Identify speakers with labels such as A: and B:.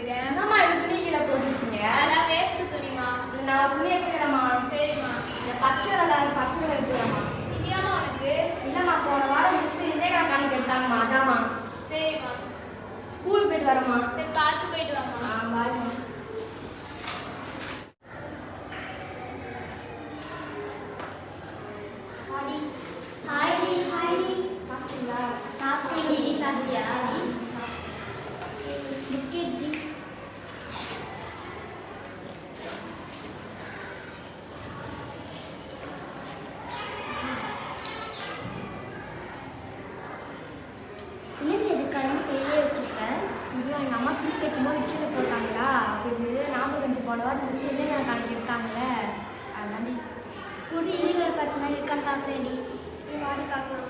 A: இருக்கேன்.
B: என்னம்மா இந்த துணி கீழே போட்டுருக்கீங்க?
A: அதெல்லாம் வேஸ்ட் துணிமா.
B: நான் துணி எடுத்துக்கிறேம்மா.
A: சரிம்மா.
B: இந்த பச்சை எடுத்துக்கிறேம்மா.
A: இங்கேயாம்மா உனக்கு?
B: இல்லைம்மா, போன வாரம் மிஸ் இந்தியா கணக்கு எடுத்தாங்கம்மா, அதாம்மா.
A: சரிம்மா.
B: ஸ்கூல் போயிட்டு வரேம்மா.
A: சரி, பார்த்து போயிட்டு வாம்மா.
B: பாய்மா. சாப்பிட்டீங்களா?
C: சாப்பிட்டியா? என்னது எதுக்கான கையிலே வச்சிருக்கேன்?
B: இது எங்கள் அம்மா துணி தைக்கும்போது கீழே போட்டாங்களா, அப்போ இது ஞாபகம் கொஞ்சம் போன வாரம் மிஸ் இந்தியா கணக்கு எடுத்தாங்கல்ல, அதாண்டி.
C: ஒரு ஈரல் பட்டினா இருக்கான்னு பார்க்குறேன்டி.
B: வாடி பார்க்கலாம்.